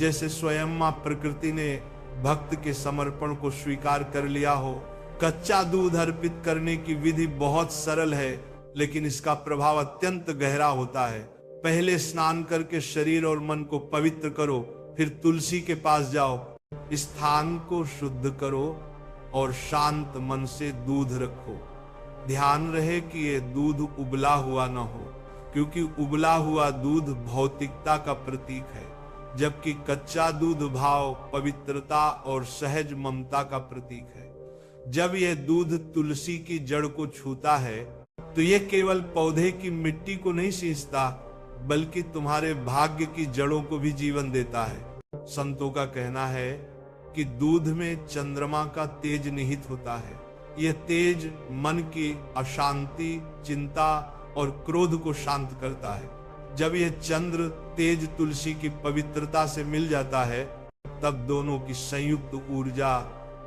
जैसे स्वयं मां प्रकृति ने भक्त के समर्पण को स्वीकार कर लिया हो। कच्चा दूध अर्पित करने की विधि बहुत सरल है, लेकिन इसका प्रभाव अत्यंत गहरा होता है। पहले स्नान करके शरीर और मन को पवित्र करो, फिर तुलसी के पास जाओ, स्थान को शुद्ध करो और शांत मन से दूध रखो। ध्यान रहे कि ये दूध उबला हुआ न हो, क्योंकि उबला हुआ दूध भौतिकता का प्रतीक है, जबकि कच्चा दूध भाव, पवित्रता और सहज ममता का प्रतीक है। जब यह दूध तुलसी की जड़ को छूता है तो यह केवल पौधे की मिट्टी को नहीं सींचता, बल्कि तुम्हारे भाग्य की जड़ों को भी जीवन देता है। संतों का कहना है कि दूध में चंद्रमा का तेज निहित होता है। यह तेज मन की अशांति, चिंता और क्रोध को शांत करता है। जब यह चंद्र तेज तुलसी की पवित्रता से मिल जाता है, तब दोनों की संयुक्त ऊर्जा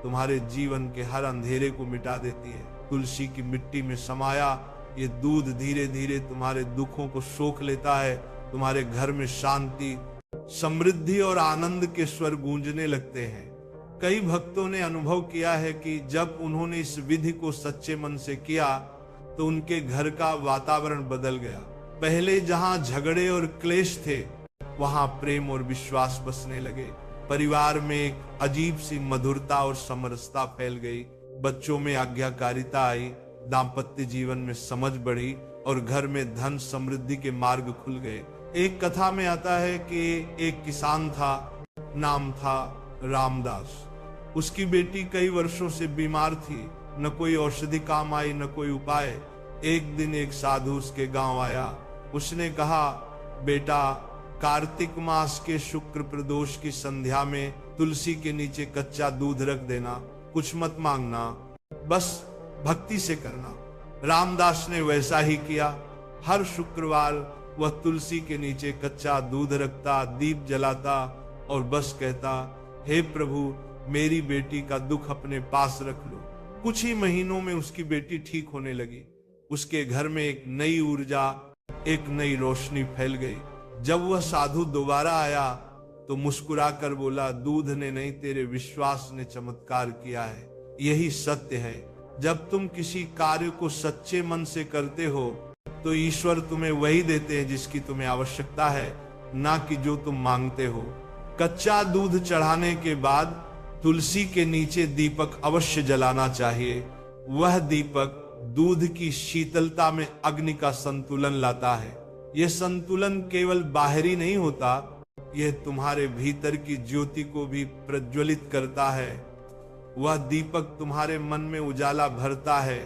तुम्हारे जीवन के हर अंधेरे को मिटा देती है। तुलसी की मिट्टी में समाया ये दूध धीरे धीरे तुम्हारे दुखों को सोख लेता है। तुम्हारे घर में शांति, समृद्धि और आनंद के स्वर गूंजने लगते हैं। कई भक्तों ने अनुभव किया है कि जब उन्होंने इस विधि को सच्चे मन से किया तो उनके घर का वातावरण बदल गया। पहले जहां झगड़े और क्लेश थे, वहां प्रेम और विश्वास बसने लगे। परिवार में एक अजीब सी मधुरता और समरसता फैल गई। बच्चों में आज्ञाकारिता आई, दाम्पत्य जीवन में समझ बढ़ी और घर में धन समृद्धि के मार्ग खुल गए। एक कथा में आता है कि एक किसान था, नाम था रामदास। उसकी बेटी कई वर्षों से बीमार थी, न कोई औषधि काम आई, न कोई उपाय। एक दिन एक साधु उसके गांव आया। उसने कहा, बेटा, कार्तिक मास के शुक्र प्रदोष की संध्या में तुलसी के नीचे कच्चा दूध रख देना, कुछ मत मांगना, बस भक्ति से करना। रामदास ने वैसा ही किया। हर शुक्रवार वह तुलसी के नीचे कच्चा दूध रखता, दीप जलाता और बस कहता, हे प्रभु, मेरी बेटी का दुख अपने पास रख लो। कुछ ही महीनों में उसकी बेटी ठीक होने लगी। उसके घर में एक नई ऊर्जा, एक नई रोशनी फैल गई। जब वह साधु दोबारा आया तो मुस्कुराकर बोला, दूध ने नहीं, तेरे विश्वास ने चमत्कार किया है। यही सत्य है। जब तुम किसी कार्य को सच्चे मन से करते हो तो ईश्वर तुम्हें वही देते हैं जिसकी तुम्हें आवश्यकता है, ना कि जो तुम मांगते हो। कच्चा दूध चढ़ाने के बाद तुलसी के नीचे दीपक अवश्य जलाना चाहिए। वह दीपक दूध की शीतलता में अग्नि का संतुलन लाता है। यह संतुलन केवल बाहरी नहीं होता, यह तुम्हारे भीतर की ज्योति को भी प्रज्वलित करता है। वह दीपक तुम्हारे मन में उजाला भरता है,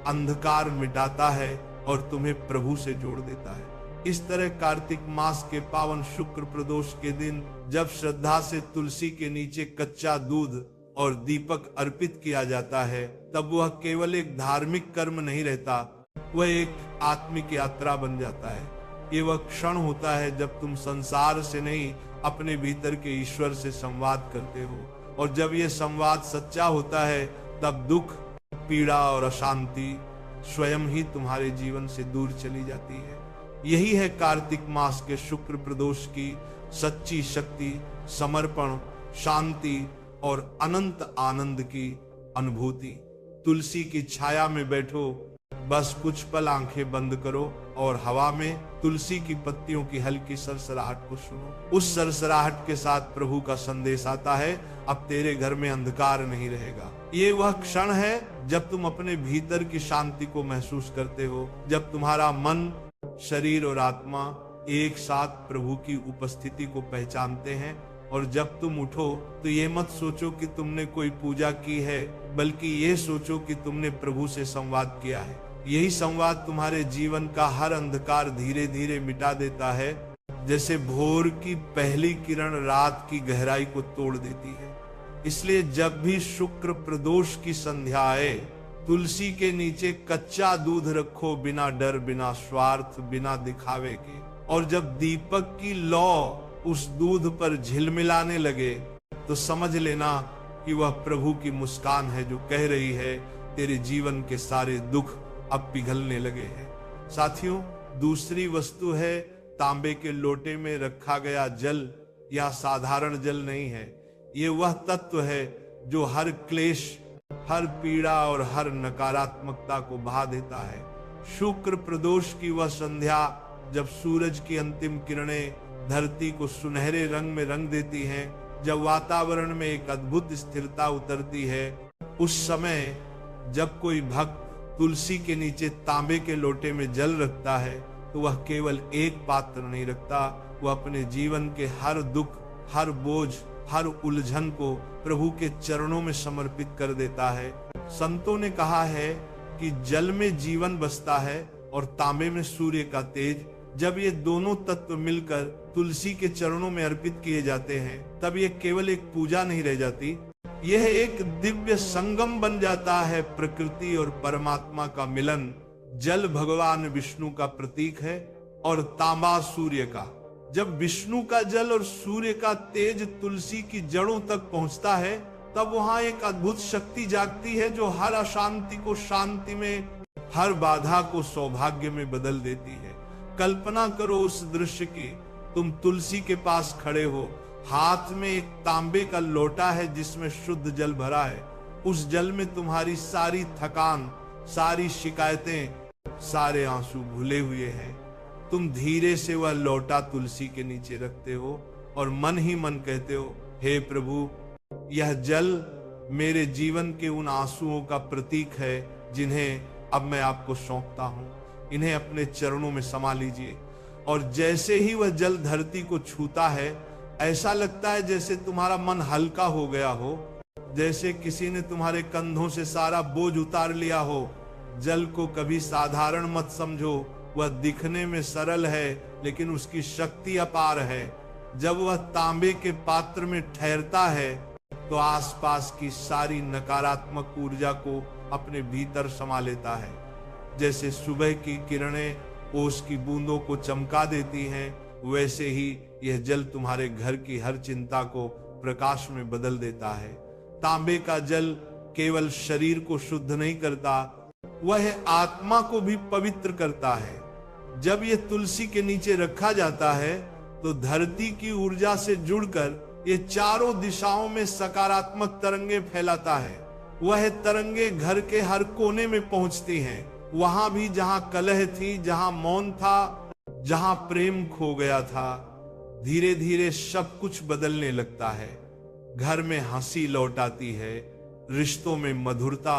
अंधकार मिटाता है और तुम्हें प्रभु से जोड़ देता है। इस तरह कार्तिक मास के पावन शुक्र प्रदोष के दिन जब श्रद्धा से तुलसी के नीचे कच्चा दूध और दीपक अर्पित किया जाता है, तब वह केवल एक धार्मिक कर्म नहीं रहता, वह एक आत्मिक यात्रा बन जाता है। ये वह क्षण होता है जब तुम संसार से नहीं, अपने भीतर के ईश्वर से संवाद करते हो। और जब यह संवाद सच्चा होता है, तब दुख, पीड़ा और अशांति स्वयं ही तुम्हारे जीवन से दूर चली जाती है। यही है कार्तिक मास के शुक्र प्रदोष की सच्ची शक्ति, समर्पण, शांति और अनंत आनंद की अनुभूति। तुलसी की छाया में बैठो, बस कुछ पल आंखें बंद करो और हवा में तुलसी की पत्तियों की हल्की सरसराहट को सुनो। उस सरसराहट के साथ प्रभु का संदेश आता है, अब तेरे घर में अंधकार नहीं रहेगा। ये वह क्षण है जब तुम अपने भीतर की शांति को महसूस करते हो, जब तुम्हारा मन, शरीर और आत्मा एक साथ प्रभु की उपस्थिति को पहचानते हैं। और जब तुम उठो तो ये मत सोचो कि तुमने कोई पूजा की है, बल्कि ये सोचो कि तुमने प्रभु से संवाद किया है। यही संवाद तुम्हारे जीवन का हर अंधकार धीरे धीरे मिटा देता है, जैसे भोर की पहली किरण रात की गहराई को तोड़ देती है। इसलिए जब भी शुक्र प्रदोष की संध्या आए, तुलसी के नीचे कच्चा दूध रखो, बिना डर, बिना स्वार्थ, बिना दिखावे के। और जब दीपक की लौ उस दूध पर झिलमिलाने लगे तो समझ लेना कि वह प्रभु की मुस्कान है, जो कह रही है, तेरे जीवन के सारे दुख अब पिघलने लगे हैं। साथियों, दूसरी वस्तु है तांबे के लोटे में रखा गया जल या साधारण जल नहीं है। ये वह तत्व है जो हर क्लेश, हर पीड़ा और हर नकारात्मकता को बहा देता है। शुक्र प्रदोष की वह संध्या जब सूरज की अंतिम किरणें धरती को सुनहरे रंग में रंग देती हैं, जब वातावरण में एक अद्भुत स्थिरता उतरती है, उस समय जब कोई भक्त तुलसी के नीचे तांबे के लोटे में जल रखता है तो वह केवल एक पात्र नहीं रखता, वह अपने जीवन के हर दुख, हर बोझ, हर उलझन को प्रभु के चरणों में समर्पित कर देता है। संतों ने कहा है कि जल में जीवन बसता है और तांबे में सूर्य का तेज। जब ये दोनों तत्व मिलकर तुलसी के चरणों में अर्पित किए जाते हैं तब ये केवल एक पूजा नहीं रह जाती, यह एक दिव्य संगम बन जाता है। प्रकृति और परमात्मा का मिलन। जल भगवान विष्णु का प्रतीक है और तांबा सूर्य का। जब विष्णु का जल और सूर्य का तेज तुलसी की जड़ों तक पहुंचता है तब वहां एक अद्भुत शक्ति जागती है जो हर अशांति को शांति में, हर बाधा को सौभाग्य में बदल देती है। कल्पना करो उस दृश्य की, तुम तुलसी के पास खड़े हो, हाथ में एक तांबे का लोटा है जिसमें शुद्ध जल भरा है। उस जल में तुम्हारी सारी थकान, सारी शिकायतें, सारे आंसू भूले हुए हैं। तुम धीरे से वह लोटा तुलसी के नीचे रखते हो और मन ही मन कहते हो, हे प्रभु, यह जल मेरे जीवन के उन आंसुओं का प्रतीक है जिन्हें अब मैं आपको सौंपता हूं। इन्हें अपने चरणों में समा लीजिए। और जैसे ही वह जल धरती को छूता है, ऐसा लगता है जैसे तुम्हारा मन हल्का हो गया हो, जैसे किसी ने तुम्हारे कंधों से सारा बोझ उतार लिया हो। जल को कभी साधारण मत समझो, वह दिखने में सरल है लेकिन उसकी शक्ति अपार है। जब वह तांबे के पात्र में ठहरता है तो आसपास की सारी नकारात्मक ऊर्जा को अपने भीतर समा लेता है। जैसे सुबह की किरणें ओस की बूंदों को चमका देती हैं, वैसे ही यह जल तुम्हारे घर की हर चिंता को प्रकाश में बदल देता है। तांबे का जल केवल शरीर को शुद्ध नहीं करता, वह आत्मा को भी पवित्र करता है। जब यह तुलसी के नीचे रखा जाता है तो धरती की ऊर्जा से जुड़कर ये चारों दिशाओं में सकारात्मक तरंगे फैलाता है। वह तरंगे घर के हर कोने में पहुंचती हैं, वहां भी जहां कलह थी, जहां मौन था, जहां प्रेम खो गया था। धीरे धीरे सब कुछ बदलने लगता है। घर में हंसी लौट आती है, रिश्तों में मधुरता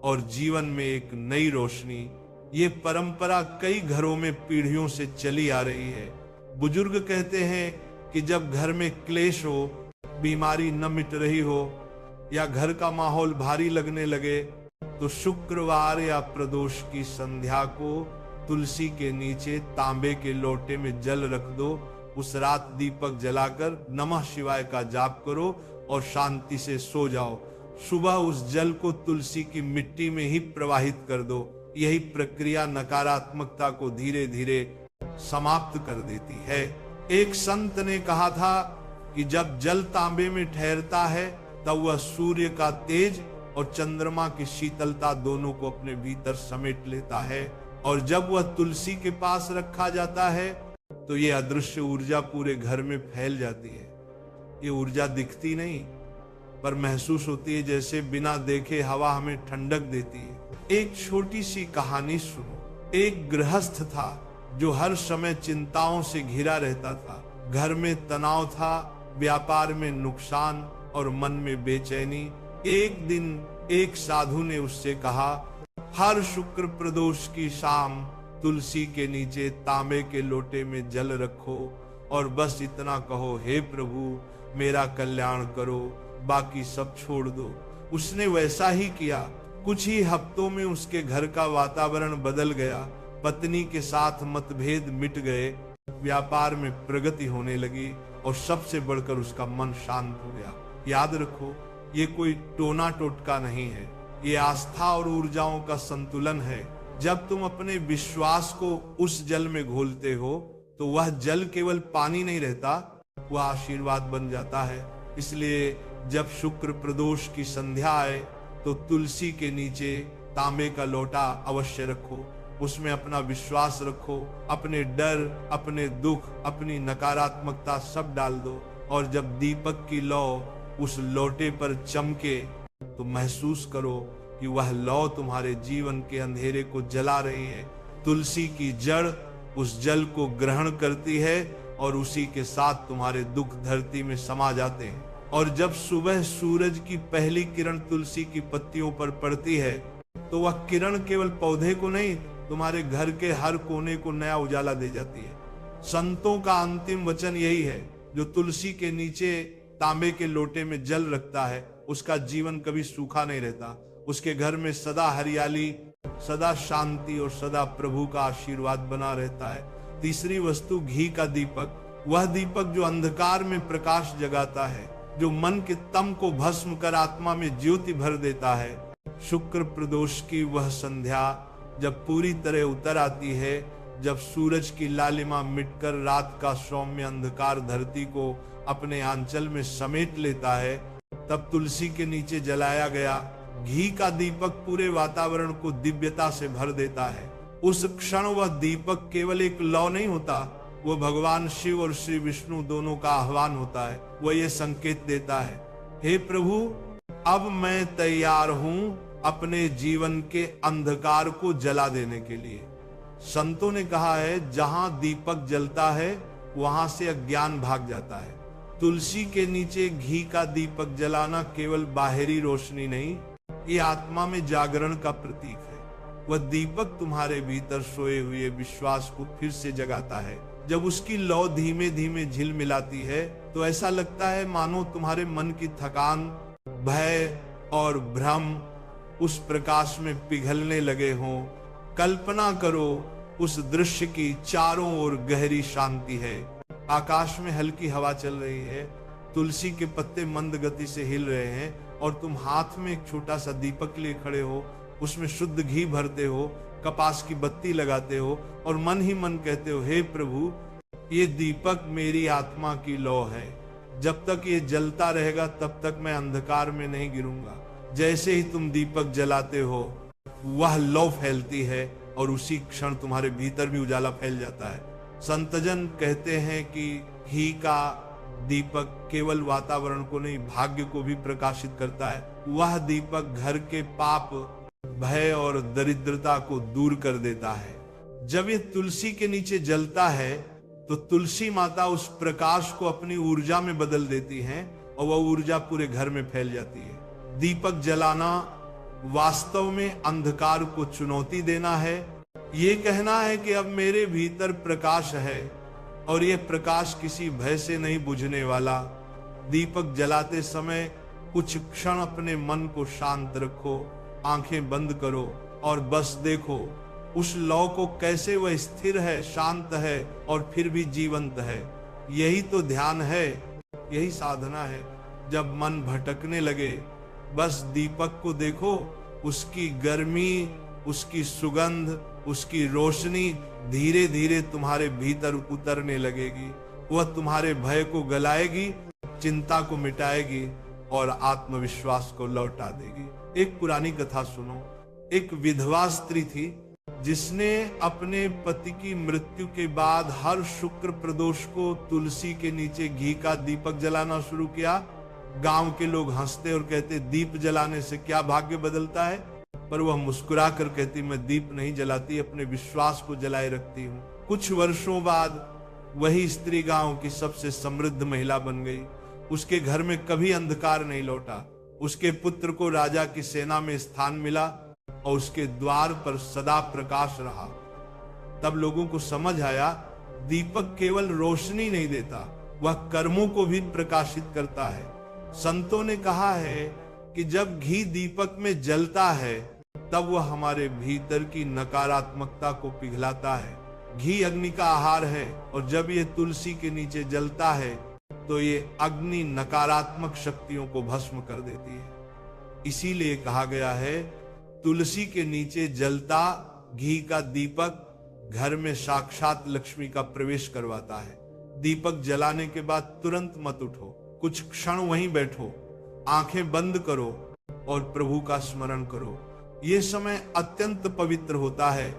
और जीवन में एक नई रोशनी। ये परंपरा कई घरों में पीढ़ियों से चली आ रही है। बुजुर्ग कहते हैं कि जब घर में क्लेश हो, बीमारी न मिट रही हो या घर का माहौल भारी लगने लगे तो शुक्रवार या प्रदोष की संध्या को तुलसी के नीचे तांबे के लोटे में जल रख दो। उस रात दीपक जलाकर नमः शिवाय का जाप करो और शांति से सो जाओ। सुबह उस जल को तुलसी की मिट्टी में ही प्रवाहित कर दो। यही प्रक्रिया नकारात्मकता को धीरे धीरे समाप्त कर देती है। एक संत ने कहा था कि जब जल तांबे में ठहरता है तब वह सूर्य का तेज और चंद्रमा की शीतलता दोनों को अपने भीतर समेट लेता है। और जब वह तुलसी के पास रखा जाता है तो यह अदृश्य ऊर्जा पूरे घर में फैल जाती है। ये ऊर्जा दिखती नहीं पर महसूस होती है, जैसे बिना देखे हवा हमें ठंडक देती है। एक छोटी सी कहानी सुनो। एक गृहस्थ था जो हर समय चिंताओं से घिरा रहता था। घर में तनाव था, व्यापार में नुकसान और मन में बेचैनी। एक दिन एक साधु ने उससे कहा, हर शुक्र प्रदोष की शाम तुलसी के नीचे तांबे के लोटे में जल रखो और बस इतना कहो, हे प्रभु मेरा कल्याण करो, बाकी सब छोड़ दो। उसने वैसा ही किया। कुछ ही हफ्तों में उसके घर का वातावरण बदल गया। पत्नी के साथ मतभेद मिट गए, व्यापार में प्रगति होने लगी और सबसे बढ़कर उसका मन शांत हो गया। याद रखो, ये कोई टोना टोटका नहीं है, ये आस्था और ऊर्जाओं का संतुलन है। जब तुम अपने विश्वास को उस जल में घोलते हो तो वह जल केवल पानी नहीं रहता, वह आशीर्वाद बन जाता है। इसलिए जब शुक्र प्रदोष की संध्या आए तो तुलसी के नीचे तांबे का लोटा अवश्य रखो। उसमें अपना विश्वास रखो, अपने डर, अपने दुख, अपनी नकारात्मकता सब डाल दो और जब दीपक की लौ उस लोटे पर चमके तो महसूस करो कि वह लौ तुम्हारे जीवन के अंधेरे को जला रही है। तुलसी की जड़ उस जल को ग्रहण करती है और उसी के साथ तुम्हारे दुख धरती में समा जाते हैं। और जब सुबह सूरज की पहली किरण तुलसी की पत्तियों पर पड़ती है तो वह किरण केवल पौधे को नहीं, तुम्हारे घर के हर कोने को नया उजाला दे जाती है। संतों का अंतिम वचन यही है, जो तुलसी के नीचे तांबे के लोटे में जल रखता है उसका जीवन कभी सूखा नहीं रहता। उसके घर में सदा हरियाली, सदा शांति और सदा प्रभु का आशीर्वाद बना रहता है। तीसरी वस्तु घी का दीपक, वह दीपक जो अंधकार में प्रकाश जगाता है, जो मन के तम को भस्म कर आत्मा में ज्योति भर देता है। शुक्र प्रदोष की वह संध्या जब पूरी तरह उतर आती है, जब सूरज की लालिमा मिटकर रात का सौम्य अंधकार धरती को अपने आंचल में समेट लेता है, तब तुलसी के नीचे जलाया गया घी का दीपक पूरे वातावरण को दिव्यता से भर देता है। उस क्षण वह दीपक केवल एक लौ नहीं होता, वह भगवान शिव और श्री विष्णु दोनों का आह्वान होता है। वह ये संकेत देता है, हे प्रभु, अब मैं तैयार हूं अपने जीवन के अंधकार को जला देने के लिए। संतों ने कहा है, जहां दीपक जलता है वहां से अज्ञान भाग जाता है। तुलसी के नीचे घी का दीपक जलाना केवल बाहरी रोशनी नहीं, ये आत्मा में जागरण का प्रतीक है। वह दीपक तुम्हारे भीतर सोए हुए विश्वास को फिर से जगाता है। जब उसकी लौ धीमे धीमे झिलमिलाती है तो ऐसा लगता है मानो तुम्हारे मन की थकान, भय और भ्रम उस प्रकाश में पिघलने लगे हों। कल्पना करो उस दृश्य की चारों ओर गहरी शांति है। आकाश में हल्की हवा चल रही है, तुलसी के पत्ते मंद गति से हिल रहे हैं और तुम हाथ में एक छोटा सा दीपक लिए खड़े हो, उसमें शुद्ध घी भरते हो, कपास की बत्ती लगाते हो और मन ही मन कहते हो, हे प्रभु, ये दीपक मेरी आत्मा की लौ है। जब तक ये जलता रहेगा तब तक मैं अंधकार में नहीं गिरूंगा। जैसे ही तुम दीपक जलाते हो वह लौ फैलती है और उसी क्षण तुम्हारे भीतर भी उजाला फैल जाता है। संतजन कहते हैं कि घी का दीपक केवल वातावरण को नहीं, भाग्य को भी प्रकाशित करता है। वह दीपक घर के पाप, भय और दरिद्रता को दूर कर देता है। जब ये तुलसी के नीचे जलता है तो तुलसी माता उस प्रकाश को अपनी ऊर्जा में बदल देती हैं और वह ऊर्जा पूरे घर में फैल जाती है। दीपक जलाना वास्तव में अंधकार को चुनौती देना है। ये कहना है कि अब मेरे भीतर प्रकाश है और यह प्रकाश किसी भय से नहीं बुझने वाला। दीपक जलाते समय कुछ क्षण अपने मन को शांत रखो, आंखें बंद करो और बस देखो उस लौ को कैसे वह स्थिर है, शांत है और फिर भी जीवंत है। यही तो ध्यान है, यही साधना है। जब मन भटकने लगे बस दीपक को देखो, उसकी गर्मी, उसकी सुगंध, उसकी रोशनी धीरे धीरे तुम्हारे भीतर उतरने लगेगी। वह तुम्हारे भय को गलाएगी, चिंता को मिटाएगी और आत्मविश्वास को लौटा देगी। एक पुरानी कथा सुनो। एक विधवा स्त्री थी जिसने अपने पति की मृत्यु के बाद हर शुक्र प्रदोष को तुलसी के नीचे घी का दीपक जलाना शुरू किया। गांव के लोग हंसते और कहते, दीप जलाने से क्या भाग्य बदलता है? पर वह मुस्कुरा कर कहती, मैं दीप नहीं जलाती, अपने विश्वास को जलाए रखती हूँ। कुछ वर्षों बाद वही स्त्री गांव की सबसे समृद्ध महिला बन गई। उसके घर में कभी अंधकार नहीं लौटा। उसके पुत्र को राजा की सेना में स्थान मिला और उसके द्वार पर सदा प्रकाश रहा। तब लोगों को समझ आया, दीपक केवल रोशनी नहीं देता, वह कर्मों को भी प्रकाशित करता है। संतों ने कहा है कि जब घी दीपक में जलता है तब वह हमारे भीतर की नकारात्मकता को पिघलाता है। घी अग्नि का आहार है और जब ये तुलसी के नीचे जलता है तो ये अग्नि नकारात्मक शक्तियों को भस्म कर देती है। इसीलिए कहा गया है, तुलसी के नीचे जलता घी का दीपक घर में साक्षात लक्ष्मी का प्रवेश करवाता है। दीपक जलाने के बाद तुरंत मत उठो, कुछ क्षण वहीं बैठो, आंखें बंद करो और प्रभु का स्मरण करो। ये समय अत्यंत पवित्र होता है,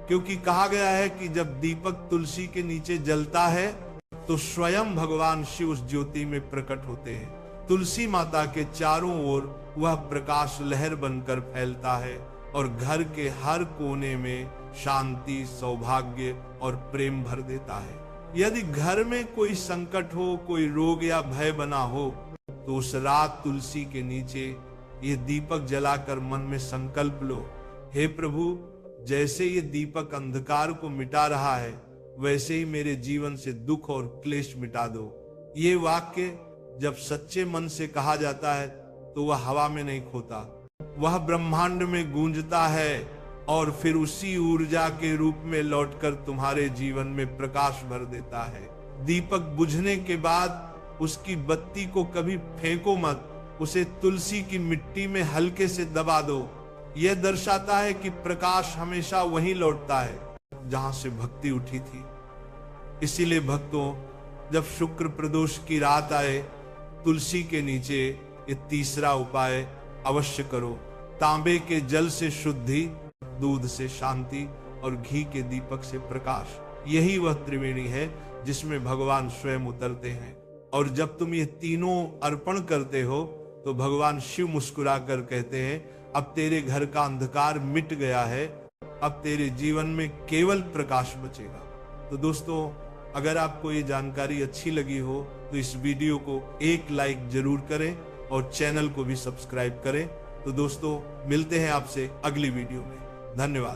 क्योंकि कहा गया है कि जब दीपक तुलसी के नीचे जलता है तो स्वयं भगवान शिव उस ज्योति में प्रकट होते हैं। तुलसी माता के चारों ओर वह प्रकाश लहर बनकर फैलता है और घर के हर कोने में शांति, सौभाग्य और प्रेम भर देता है। यदि घर में कोई संकट हो, कोई रोग या भय बना हो, तो उस रात तुलसी के नीचे ये दीपक जलाकर मन में संकल्प लो, हे प्रभु, जैसे ये दीपक अंधकार को मिटा रहा है, वैसे ही मेरे जीवन से दुख और क्लेश मिटा दो। ये वाक्य जब सच्चे मन से कहा जाता है तो वह हवा में नहीं खोता, वह ब्रह्मांड में गूंजता है और फिर उसी ऊर्जा के रूप में लौटकर तुम्हारे जीवन में प्रकाश भर देता है। दीपक बुझने के बाद उसकी बत्ती को कभी फेंको मत, उसे तुलसी की मिट्टी में हल्के से दबा दो। यह दर्शाता है कि प्रकाश हमेशा वहीं लौटता है जहां से भक्ति उठी थी। इसीलिए भक्तों, जब शुक्र प्रदोष की रात आए, तुलसी के नीचे ये तीसरा उपाय अवश्य करो। तांबे के जल से शुद्धि, दूध से शांति और घी के दीपक से प्रकाश, यही वह त्रिवेणी है जिसमें भगवान स्वयं उतरते हैं। और जब तुम ये तीनों अर्पण करते हो तो भगवान शिव मुस्कुरा कर कहते हैं, अब तेरे घर का अंधकार मिट गया है, अब तेरे जीवन में केवल प्रकाश बचेगा। तो दोस्तों, अगर आपको ये जानकारी अच्छी लगी हो तो इस वीडियो को एक लाइक जरूर करें और चैनल को भी सब्सक्राइब करें। तो दोस्तों, मिलते हैं आपसे अगली वीडियो में। धन्यवाद।